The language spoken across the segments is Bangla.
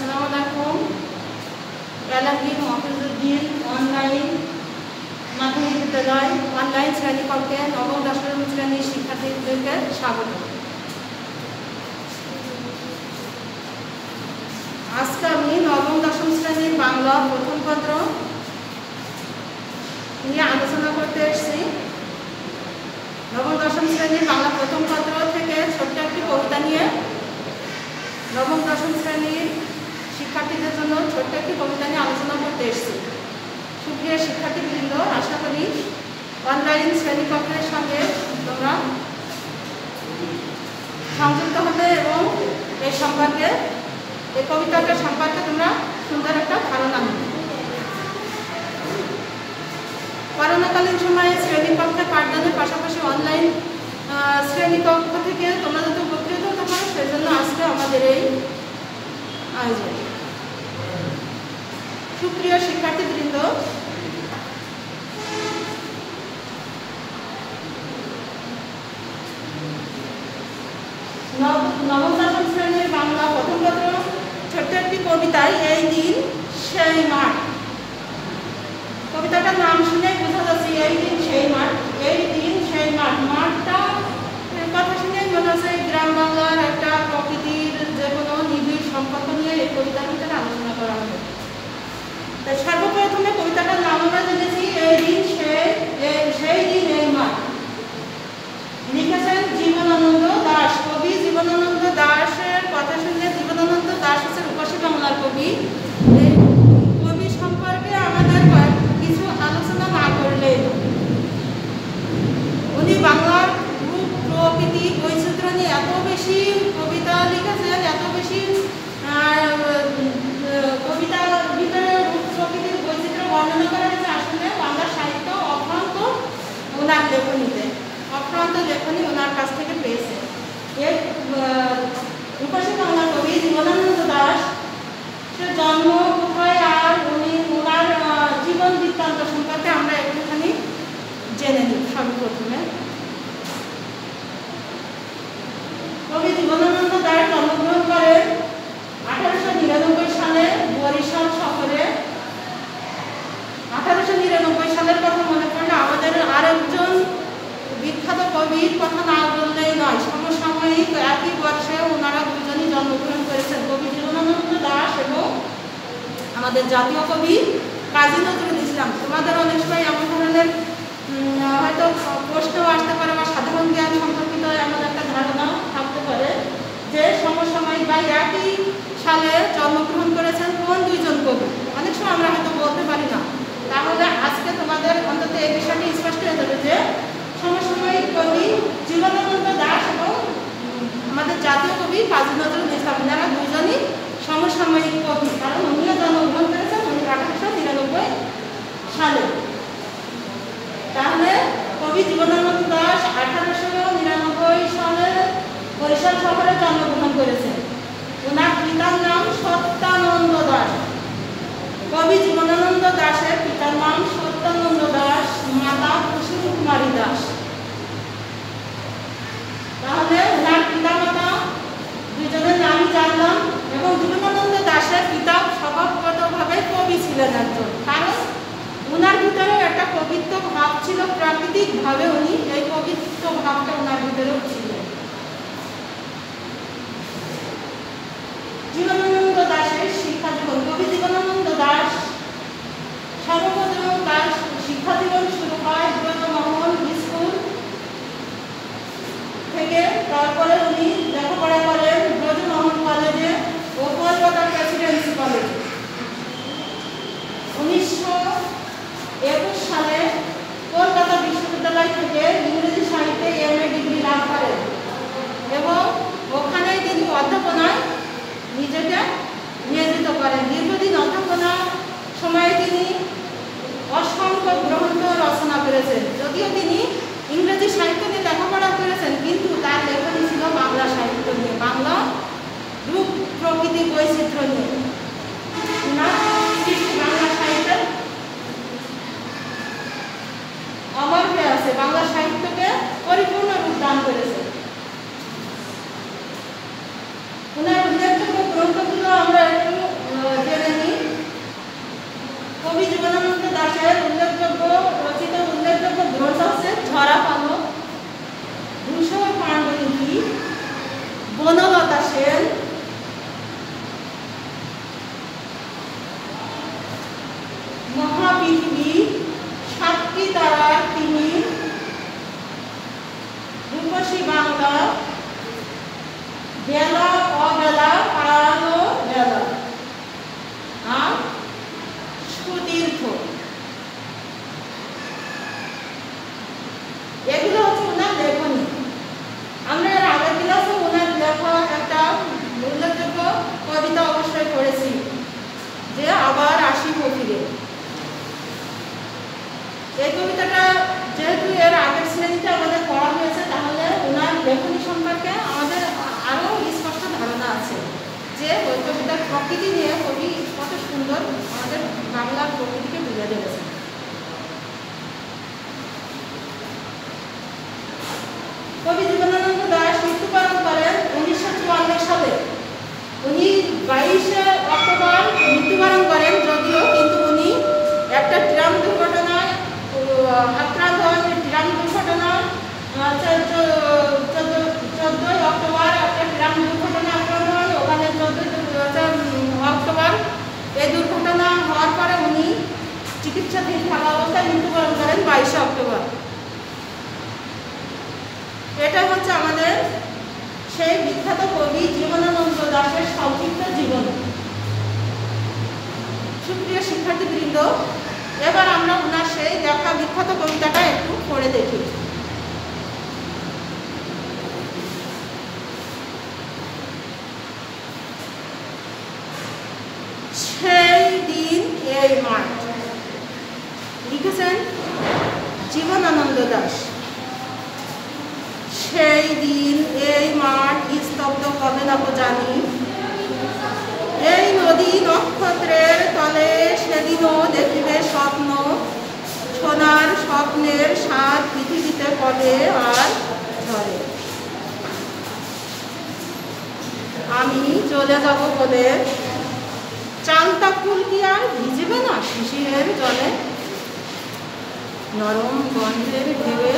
আসসালামু আলাইকুম। এলাহির মফিজুদ্দিন অনলাইন মাধ্যমিক বিদ্যালয় অনলাইন শ্রেণীকক্ষে নবম দশম শ্রেণীর শিক্ষার্থীদেরকে স্বাগত। আজকে আমি নবম দশম শ্রেণীর বাংলা প্রথম পত্র নিয়ে আলোচনা করতে এসেছি। নবম দশম শ্রেণীর বাংলা প্রথম পত্র থেকে ছোট্ট একটি কবিতা নিয়ে নবম দশম শ্রেণীর শিক্ষার্থীদের জন্য ছোট্ট একটি কবিতা নিয়ে আলোচনা করতে এসেছি। সুপ্রিয় শিক্ষার্থীবৃন্দ, আশা করি অনলাইন শ্রেণীকক্ষের সঙ্গে তোমরা সংযুক্ত হবে এবং এই কবিতাটার সম্পর্কে তোমরা সুন্দর একটা ধারণা নেবে। করোনাকালীন সময়ে শ্রেণীকক্ষে পাঠদানের পাশাপাশি অনলাইন শ্রেণীকক্ষ থেকে তোমরা যাতে উপকৃত হতে পারো সেজন্য আজকে আমাদের এই আয়োজন। সুপ্রিয় শিক্ষার্থীবৃন্দ, নবম দশম শ্রেণীর বাংলা প্রথম পত্র ছোট্ট একটি কবিতায় এই দিন সেই মাঠ। কবিতাটার নাম শুনেই বোঝা যাচ্ছে এই দিন সেই মাঠ। এই দিন সেই মাঠ, মাঠটা কথা শুনেই মনে হচ্ছে গ্রাম বাংলার একটা প্রকৃতির যে কোনো নিবিড় সম্পর্ক নিয়ে এই কবিতার ভিতরে আলোচনা করা হবে। তাই সর্বপ্রথমে কবিতাটার নাম আমরা জেনেছি এই দিন সেই দিন এই মাঠ। লিখেছেন জীবনানন্দ দাশ। কবি জীবনানন্দ দাশের কথা শুনলে, জীবনানন্দ দাশ হচ্ছে রূপসী বাংলার কবি। এই কবি সম্পর্কে আমাদের কিছু আলোচনা না করলে, উনি বাংলার রূপ প্রকৃতি বৈচিত্র্য নিয়ে এত বেশি কবিতা লিখেছেন, এত বেশি কবিতার ভিতরে রূপ প্রকৃতির বৈচিত্র্য বর্ণনা করা হয়েছে। আসলে বাংলা সাহিত্য অফ্রান্ত ওনার লেখনীতে, অফ্রান্ত লেখনী ওনার কাছ থেকে পেয়েছে। এর রূপসী বাংলার কবি জীবনানন্দ দাশ, সে জন্ম কোথায় আর ওনার জীবন বৃত্তান্ত সম্পর্কে আমরা একটুখানি জেনে নিই। সর্বপ্রথমে কবি জীবনানন্দ দাশ জন্মগ্রহণ করেন 1899 সালে বরিশাল শহরে। 1899 সালের কথা মনে পড়লে আমাদের আরেকজন বিখ্যাত কবির কথা না বললেই নয়। সমসাময়িক একই বর্ষে ওনারা দুজনই জন্মগ্রহণ করেছেন, কবি জীবনানন্দ দাশ এবং আমাদের জাতীয় কবি কাজী নজরুল ইসলাম। তোমাদের অনেক সময় এমন ধরনের হয়তো প্রশ্নও আসতে পারে বা সাধারণ জ্ঞান সম্পর্কিত এমন একটা ধারণা থাকতে পারে যে সমসাময়িক বা একই সালে জন্মগ্রহণ করেছেন কোন দুইজন কবি। অনেক সময় আমরা হয়তো বলতে পারি না। তাহলে আজকে তোমাদের অন্তত এই বিষয়টি স্পষ্ট হয়ে যাবে যে সমসাময়িক কবি জীবনানন্দ দাশ এবং আমাদের জাতীয় কবি কাজী নজরুল ইসলাম, যারা দুজনই সমসাময়িক কবি, কারণ উনিও জন্মগ্রহণ করেছেন 1899 সালে। তাহলে কবি জীবনানন্দ দাশ 1899 সালে বরিশাল শহরে জন্মগ্রহণ করেছেন। ওনার পিতার নাম সত্যানন্দ দাশ। কবি জীবনানন্দ দাশের পিতার নাম সত্যানন্দ দাশ, মাতা কুসুম কুমারী দাস। তাহলে ওনার পিতা মাতা দুজনের নামই জানলাম। এবং জীবনানন্দ দাশের পিতা স্বভাবগতভাবে কবি ছিলেন একজন, কারণ ওনার ভিতরেও একটা কবিত্ব ভাব ছিল। প্রাকৃতিকভাবে উনি এই কবিত্ব ভাবটা ওনার ভিতরেও ছিল। জীবনানন্দ দাশের শিক্ষা জীবন। কবি জীবনানন্দ দাশ সর্বপ্রথম তার শিক্ষা জীবন শুরু হয় ব্রজমোহন স্কুল থেকে। তারপরে উনি লেখাপড়া করেন ব্রজমোহন কলেজে ও কলকাতা প্রেসিডেন্সি কলেজে। 1921 সালে কলকাতা বিশ্ববিদ্যালয় থেকে ইংরেজি সাহিত্যে MA ডিগ্রি লাভ করেন এবং ওখানেই তিনি অধ্যাপনায় নিজেকে নিয়োজিত করেন। দীর্ঘদিন অধ্যাপনার সময়ে তিনি অসংখ্য গ্রন্থ রচনা করেছেন। যদিও তিনি ইংরেজি সাহিত্য নিয়ে লেখাপড়া করেছেন, কিন্তু তার লেখনী ছিল বাংলা সাহিত্য নিয়ে, বাংলা রূপ প্রকৃতি বৈচিত্র্য নিয়ে। বাংলা সাহিত্যের অমর হয়ে আছে, বাংলা সাহিত্যকে পরিপূর্ণ রূপ দান করেছে। ওনার উল্লেখযোগ্য গ্রন্থগুলো আমরা একটু ভালোবাসেন, মহাপৃথিবী সাতটি তারা তিনি, রূপসী বাংলা বেলা অবেলা আলো বেলা, আর সুতীর্থ। এগুলো হচ্ছে ওনার লেখনী। আমরা এর আগের ক্লাসে ওনার লেখা একটা উল্লেখযোগ্য কবিতা অবশ্যই পড়েছি, যে আবার আসিব ফিরে। এই কবিতাটা যেহেতু এর আগের শ্রেণীতে আমাদের পড়া হয়েছে, তাহলে ওনার লেখনী সম্পর্কে আমাদের আরও স্পষ্ট ধারণা আছে, যে ওই কবিতার প্রকৃতি নিয়ে কবি কত সুন্দর আমাদের বাংলার প্রকৃতিকে বুঝে দিয়েছেন। কবি জীবনানন্দ দাশ মৃত্যুবরণ করেন 1944 সালে। উনি 22শে অক্টোবর মৃত্যুবরণ করেন, যদিও কিন্তু উনি একটা ট্রাম দুর্ঘটনায় আক্রান্ত হন। ট্রাম দুর্ঘটনা 14 অক্টোবর একটা ট্রাম দুর্ঘটনা আক্রান্ত হন। ওখানে 14 অক্টোবর এই দুর্ঘটনা হওয়ার পরে উনি চিকিৎসাধীন থাকা অবস্থায় মৃত্যুবরণ করেন 22শে অক্টোবর। এটা হচ্ছে আমাদের সেই বিখ্যাত কবি জীবনানন্দ দাশের সংক্ষিপ্ত জীবন। সুপ্রিয় শিক্ষার্থীবৃন্দ, এবার আমরা ওনার সেই লেখা বিখ্যাত কবিতাটা একটু পড়ে দেখি। সেই দিন এই মাঠ, লিখেছেন জীবনানন্দ দাশ। সেই দিন এই মাঠ স্তব্ধ হবে না তো জানি, এই নদী নক্ষত্রের তলে সেদিনও দেখিবে স্বপ্ন, সোনার স্বপ্নের স্বাদ পৃথিবীতে কবে আর ঝরে। আমি চলে যাব বলে চালতা ফুল কি আর ভিজবে না শিশিরের জলে, নরম গন্ধের ঢেবে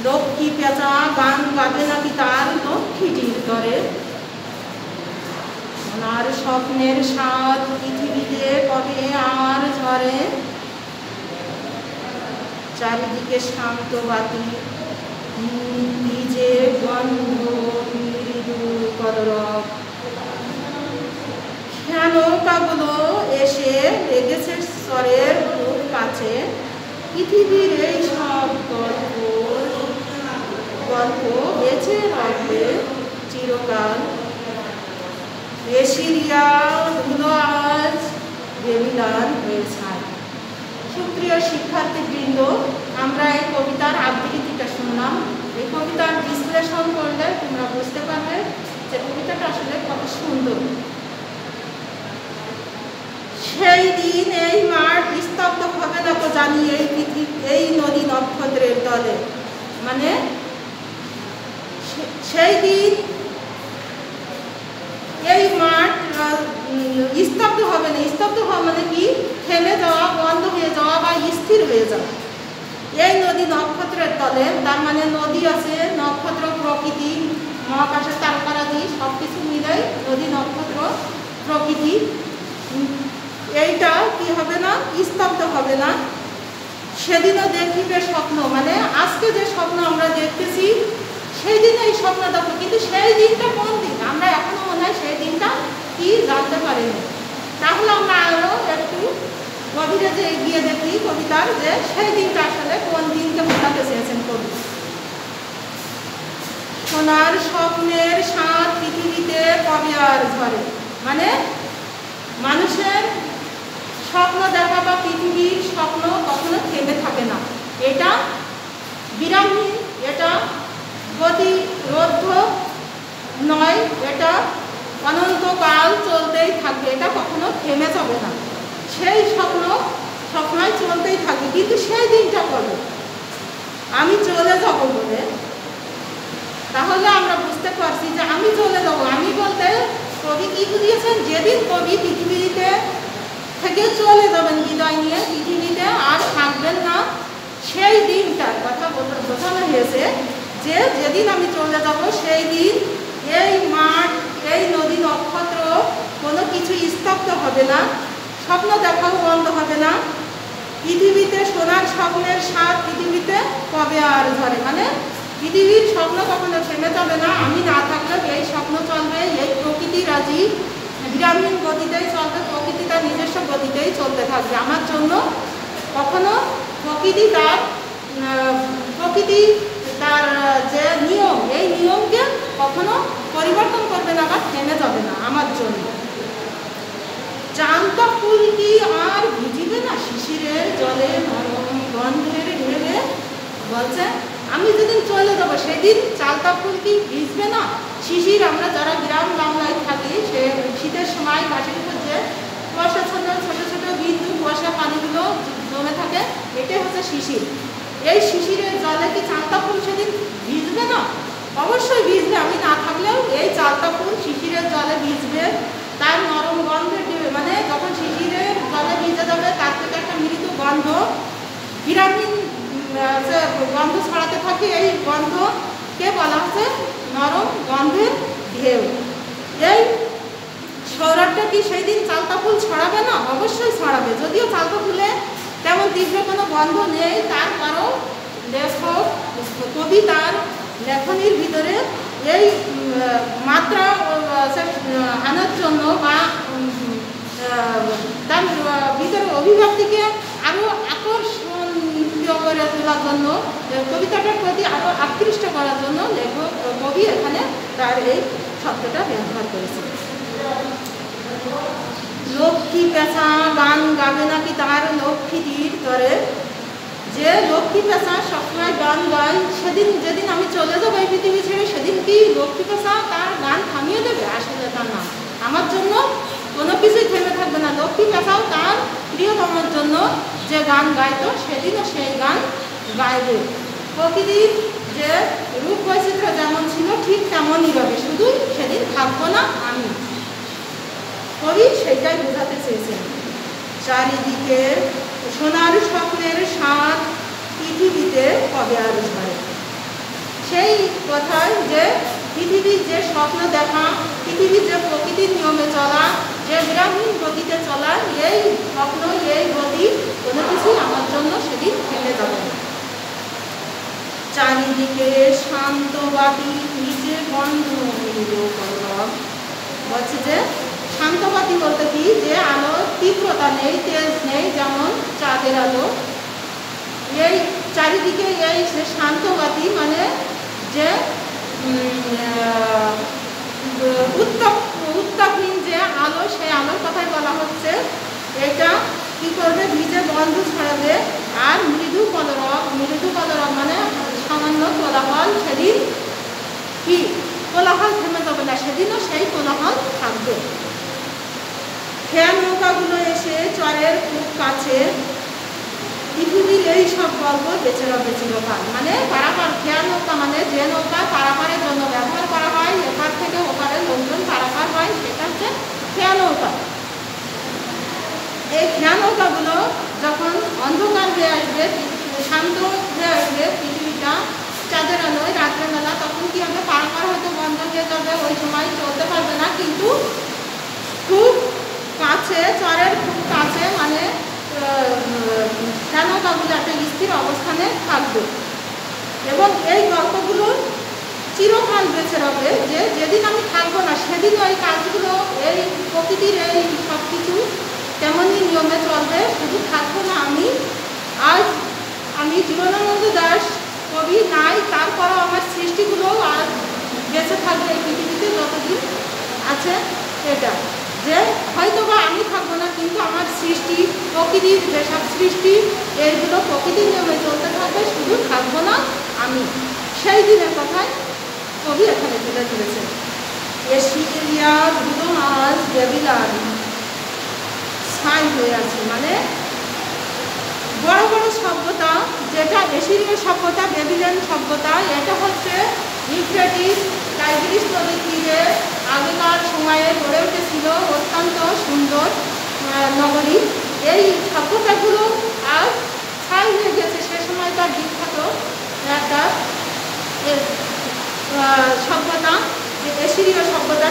লক্ষ্মী পেঁচা গান গাবে নাকি তার লক্ষ্মীটির দরে, ওনার স্বপ্নের স্বাদ পৃথিবীতে কবে আর ঝরে। চারিদিকে শান্ত বাতি, ভিজে গন্ধ মৃদু কদরব, খেয়ানৌকাগুলো এসে লেগেছে স্বরের খুব কাছে, পৃথিবীর এই সব গল্প বেঁচে রাখবে চিরকাল। এশিরিয়া ধুলো আজ বেবিলান হয়ে ছায়। সুপ্রিয় শিক্ষার্থীবৃন্দ, আমরা এই কবিতার আবৃত্তিটা শুনলাম। এই কবিতার বিশ্লেষণ করলে তোমরা বুঝতে পারবে যে কবিতাটা আসলে কত সুন্দর। সেই দিন এই মাঠ স্তব্ধ হবে না তো জানি, এই নদী নক্ষত্রের তলে, মানে সেই দিন এই মাঠ স্তব্ধ হবে না। স্তব্ধ হওয়া মানে কি? থেমে যাওয়া, বন্ধ হয়ে যাওয়া বা স্থির হয়ে যাওয়া। এই নদী নক্ষত্রের তলে, তার মানে নদী আছে, নক্ষত্র, প্রকৃতি, মহাকাশের তারকারাজি সব কিছু মিলেই নদী, নক্ষত্র, প্রকৃতি, এইটা কি হবে না? স্তব্ধ হবে না। সেদিনও দেখিবে স্বপ্ন, মানে আজকে যে স্বপ্ন আমরা দেখতেছি সেই দিনে এই স্বপ্ন দেখো, কিন্তু সেই দিনটা কোন দিন আমরা এখনো মনে হয় সেই দিনটা কি জানতে পারিনি। তাহলে আমরা আরো একটু গভীরে যে গিয়ে দেখি কবিতার, যে সেই দিনটা আসলে কোন দিনকে বোঝাতে চেয়েছেন কবি। সোনার স্বপ্নের স্বাদ পৃথিবীতে কবে আর ঝরে, মানে মানুষের স্বপ্ন দেখা বা পৃথিবীর স্বপ্ন কখনো থেমে থাকে না। এটা বিরামহীন, এটা গতিরোধ নয়, এটা অনন্তকাল চলতেই থাকবে, এটা কখনো থেমে যাবে না। সেই স্বপ্ন সবসময় চলতেই থাকবে, কিন্তু সেই দিনটা কবে? আমি চলে যাব বলে, তাহলে আমরা বুঝতে পারছি যে আমি চলে যাব। আমি বলতে কবি কি বুঝিয়েছেন? যেদিন কবি পৃথিবীতে থেকে চলে যাবেন বিদায় নিয়ে, পৃথিবীতে আর থাকবেন না, সেই দিনটার কথা বোঝানো হয়েছে যে যেদিন আমি চলে যাব সেই দিন এই মাঠ, এই নদী, নক্ষত্র কোনো কিছু স্তব্ধ হবে না, স্বপ্ন দেখাও বন্ধ হবে না। পৃথিবীতে সোনার স্বপ্নের স্বাদ পৃথিবীতে কবে আর ঝরে, মানে পৃথিবীর স্বপ্ন কখনো থেমে যাবে না। আমি না থাকলেও এই স্বপ্ন চলবে, এই প্রকৃতি রাজি গ্রামীণ গতিতেই চলবে, প্রকৃতি তার নিজস্ব গতিতেই চলতে থাকবে আমার জন্য। কখনো প্রকৃতি তার যে নিয়ম, এই নিয়মকে কখনো পরিবর্তন করবে না বা থেমে যাবে না আমার জন্য। চালতা ফুল কি আর ভিজিবে না শিশিরের জলে নরম গন্ধের ঢেলে, বলছে আমি যেদিন চলে যাবো সেদিন চালতা ফুল কি ভিজবে না? শিশির, আমরা যারা গ্রাম বাংলায় থাকি, সে শীতের সময় গাছের উপর যে কুয়াশাচ্ছন্ন ছোট ছোট বিন্দু কুয়াশা পানিগুলো জমে থাকে, এটাই হচ্ছে শিশির। এই শিশিরের জলে কি চালতা ফুল সেদিন ভিজবে না? অবশ্যই ভিজবে। আমি না থাকলেও এই চালতা ফুল শিশিরের জলে ভিজবে, তার নরম গন্ধে দেবে, মানে যখন শিশিরের জলে ভিজে যাবে তার থেকে একটা মৃদু গন্ধ, গ্রামীণ যে গন্ধ ছড়াতে থাকে, এই গন্ধকে বলা হচ্ছে নরম গন্ধের ঢেউ। এই সৌরভটা কি সেই দিন চালতা ফুল ছড়াবে না? অবশ্যই ছড়াবে। যদিও চালতা ফুলে তেমন তীব্র কোনো গন্ধ নেই, তারপরও লেখক কবি তার লেখনীর ভিতরে এই মাত্রা আনার জন্য বা তার ভিতরে অভিব্যক্তিকে আরও আকর্ষণীয় করে তোলার জন্য, কবিতাটার প্রতি আরও আকৃষ্ট করার জন্য লেখক কবি এখানে তার এই শব্দটা ব্যবহার করেছে। লক্ষ্মী পেঁচা গান গাবে নাকি তার লক্ষ্মীটির তরে? যে লক্ষ্মী পেঁচা সবসময় গান গায়, সেদিন যেদিন আমি চলে যাবো এই পৃথিবী ছেড়ে, সেদিন কি লক্ষ্মী পেঁচা তার গান থামিয়ে দেবে? আসলে তার না, আমার জন্য কোনো কিছুই থেমে থাকবে না। লক্ষ্মী পেঁচাও তার প্রিয়তমের জন্য যে গান গাইতো, সেদিনও সেই গান গাইবে। প্রকৃতির যে রূপ বৈচিত্র্য যেমন ছিল ঠিক তেমনই রবে, শুধু সেদিন থাকবো না আমি। কবি সেইটাই বোঝাতে চেয়েছেন। চারিদিকে সোনার স্বপ্নের স্বাদ পৃথিবীতে কবে আর ঝরে। সেই কথায় যে পৃথিবীর যে স্বপ্ন দেখা, পৃথিবীর যে প্রকৃতির নিয়মে চলা, যে গ্রামীণ গতিতে চলা, এই স্বপ্ন, এই গতি কোনো কিছুই আমার জন্য সেদিন থেমে যাবে না। চারিদিকে শান্ত বাতি নিচে বন্ধ বলছে যে শান্তবাতি বলতে কি, যে আলো তীব্রতা নেই, তেজ নেই, যেমন চাঁদের আলো। এই চারিদিকে এই শান্তবাতি মানে যে উত্তাপহীন যে আলো, সেই আলোর কথাই বলা হচ্ছে। এটা কি করবে? ভিজে গন্ধ ছড়াবে আর মৃদু কলরব মানে সামান্য কোলাহল। সেদিন কি কোলাহল থেমে যাবে না, সেদিনও সেই কোলাহল থাকবে। খেয়া নৌকাগুলো এসে চরের খুব কাছে, পৃথিবীর এই সব গল্প বেঁচে রবে চিরকাল। মানে পারাপার, খেয়া নৌকা মানে যে নৌকা পারাপারের জন্য ব্যবহার করা হয়, এপার থেকে ওপারে লোকজন পারাপার হয়, সেটা হচ্ছে খেয়া নৌকা। এই খেয়া নৌকাগুলো যখন অন্ধকার হয়ে আসবে, শান্ত হয়ে আসবে পৃথিবীটা, চাঁদের আলোয় রাত্রেবেলা, তখন কি হবে? পারাপার হয়তো বন্ধ হয়ে যাবে, ওই সময় চলতে পারবে না। কিন্তু খুব কাছে, চরের খুব কাছে, মানে নৌকাগুলো একটা স্থির অবস্থানে থাকবে। এবং এই গল্পগুলো চিরকাল বেঁচে রবে, যে যেদিন আমি থাকবো না সেদিন ওই কাজগুলো, এই প্রকৃতির এই সব কিছু তেমনই নিয়মে চলবে, শুধু থাকবো না আমি। আজ আমি জীবনানন্দ দাশ কবি নাই, তারপরও আমার সৃষ্টিগুলো আর বেঁচে থাকবে এই পৃথিবীতে যতদিন আছে। এটা যে হয়তো বা আমি থাকবো না, কিন্তু আমার সৃষ্টি, প্রকৃতির যেসব সৃষ্টি, এইগুলো প্রকৃতির নিয়মে চলতে থাকবে, শুধু থাকবো না আমি। সেই দিনের কথায় কবি এখানে তুলে ধরেছেন। এশিয়া ধুলো আজ বেবিলান ছাই হয়ে আছে, মানে বড় বড় সভ্যতা, যেটা এশিয়ার সভ্যতা, বেবিলন সভ্যতা, এটা হচ্ছে ইউফ্রেটিস টাইগ্রিস নদীর তীরে আগেকার সময়ে গড়ে উঠেছিল অত্যন্ত সুন্দর নগরী। এই সভ্যতাগুলো আজ ছাই হয়ে গেছে। সে সময় তার বিখ্যাত একটা এর সভ্যতা, যে এশিরীয় সভ্যতা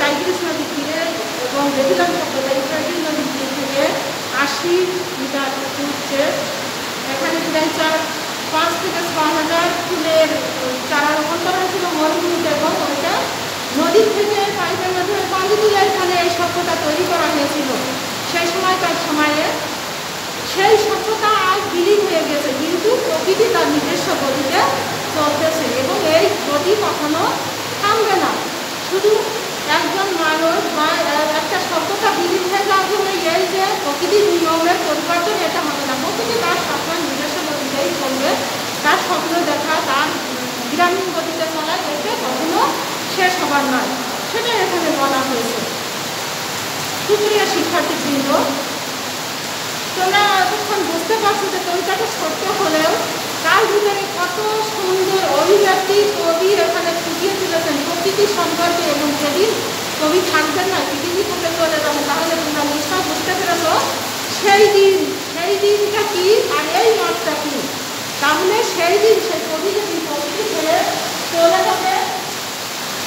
টাইগ্রিস নদীর তীরে এবং বেবিলন সভ্যতা ইউফ্রেটিস নদীর তীর থেকে 80 মিটার উঠছে। এখানে প্রায় 5 থেকে 6,000 ফুলের চারা রোপণ করা হয়েছিল মরুভূমিতে, এবং ওইটা নদীর থেকে পাইপের মাধ্যমে পানি তুলে এখানে এই সভ্যতা তৈরি করা হয়েছিল। সেই সময়কার সময়ে সেই সভ্যতা আজ বিলীন হয়ে গেছে, কিন্তু প্রকৃতি তার নিজস্ব গতিতে চলতেছে এবং এই গতি কখনো থামবে না। শুধু একজন মানুষ বা একটা সভ্যতা বিলীন হয়ে যাওয়া হলে এই যে প্রকৃতির নিয়মের পরিবর্তন, এটা হবে না। প্রকৃতি তার সবসময় নিজস্ব গতিতেই চলবে, তার স্বপ্ন দেখা, তার গ্রামীণ গতিতে চলা, এটা কখনো শেষ হবার নয়, সেটা এখানে বলা হয়েছে। সুপ্রিয় শিক্ষার্থীবৃন্দ, তোমরা এতক্ষণ বুঝতে পারছো যে কবিতাটা ছোট্ট হলেও তার ভিতরে কত সুন্দর অভিব্যক্তি কবি এখানে ফুটিয়ে তুলেছেন প্রকৃতি সম্পর্কে। এবং যেদিন কবি থাকবেন না, পৃথিবী থেকে চলে যাবেন, তাহলে তোমরা নিশ্চয় বুঝতে পেরেছো সেই দিনটা কি আর এই মাঠটা কি। তাহলে সেই দিন সেই কবি যেদিন প্রকৃতি ছেড়ে চলে যাবে,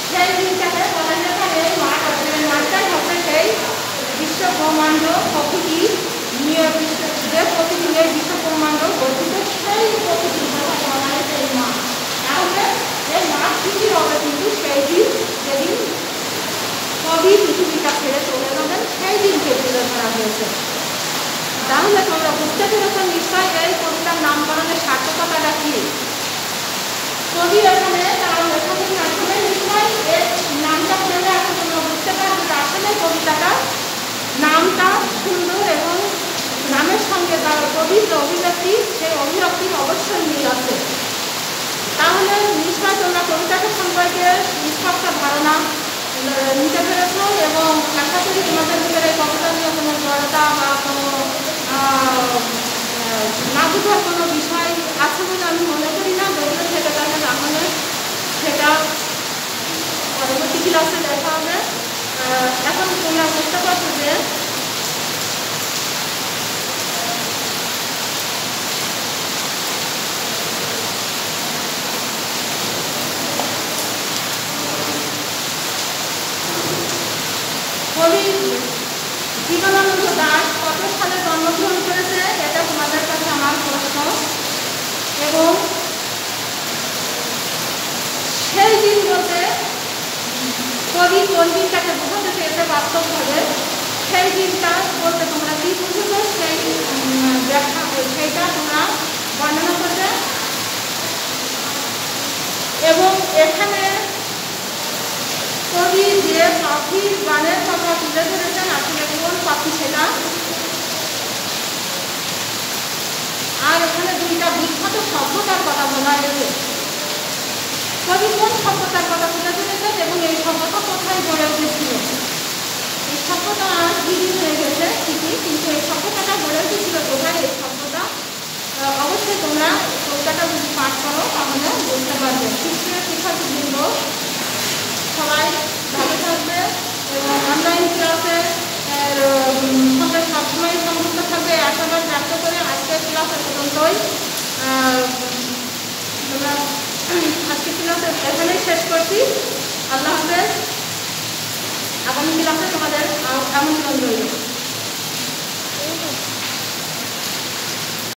সেই দিনটাকে বলা যেতে পারে এই মাঠ আছে, এই মাঠটাই হবে সেই বিশ্ব ব্রহ্মাণ্ড প্রকৃতি নিয়ে, যে প্রকৃতি নিয়ে বিশ্ব ব্রহ্মাণ্ড গঠিত, সেই প্রকৃতির কথা বলা হয়েছে এই মাঠ। তাহলে এই মাঠ কি হবে, কিন্তু সেই দিন যেদিন কবি পৃথিবীটা ছেড়ে চলে যাবেন, সেই দিনকে তুলে ধরা হয়েছে। তাহলে তোমরা বুঝতে পেরেছ নিশ্চয় এই কবিতার নামকরণের সার্থকতাটা কি। কবি এখানে তার লেখকের মাধ্যমে নিশ্চয় এর নামটা পড়লে এখন তোমরা বুঝতে পারবে যে আসলে কবিতাটা নামটা সুন্দর এবং নামের সঙ্গে তার কবির যে অভিব্যক্তি, সেই অভিব্যক্তির অবশ্যই মিল আছে। তাহলে নিশ্চয় তোমরা কবিতাটা সম্পর্কে স্পষ্ট ধারণা নিতে পেরেছ এবং আশা করি তোমাদের ভিতরে কবিতা নিয়ে কোনো জড়তা বা কোনো না বুঝার কোনো বিষয় আছে বলে আমি মনে করি না। যেগুলো থেকে থাকে তাহলে সেটা পরবর্তী ক্লাসে দেখা হবে। এখন তোমরা বুঝতে পারছো যে কবি জীবনানন্দ দাশ কত সালে জন্মগ্রহণ করেছে, এটা তোমাদের কাছে আমার প্রশ্ন। এবং সেই দিন বলতে কবি কোন দিনটাকে বোঝাতে চেয়েছে বাস্তবভাবে, সেই দিনটা বলতে তোমরা কি বুঝেছো সেই ব্যাখ্যা, সেইটা তোমরা বর্ণনা করবে। এবং এখানে কবি যে পাখির গানের কথা তুলে ধরেছেন, আসলে কোন পাখি সেটা। আর এখানে দুইটা বিখ্যাত সভ্যতার কথা বলা হয়েছে। কবি কোন সভ্যতার কথা তুলে ধরেছেন এবং এই সভ্যতা কোথায় গড়ে উঠেছিল। এই সভ্যতা আজ বিলীন হয়ে গেছে ঠিকই, কিন্তু এই সভ্যতাটা গড়ে উঠেছিল কোথায়, এই সভ্যতা অবশ্যই তোমরা কবিতাটা যদি পাঠ করো তাহলে বুঝতে পারবে। শিক্ষার্থীবৃন্দ সবাই ভালো থাকবে এবং অনলাইন ক্লাসে সঙ্গে সবসময় সংযুক্ত থাকবে আশাবাদ ব্যক্ত করে আজকের ক্লাস পর্যন্তই। তোমরা আজকের ক্লাস এখানেই শেষ করছি। আল্লাহ হাফেজ। আগামী ক্লাসে তোমাদের আমন্ত্রণ রইল।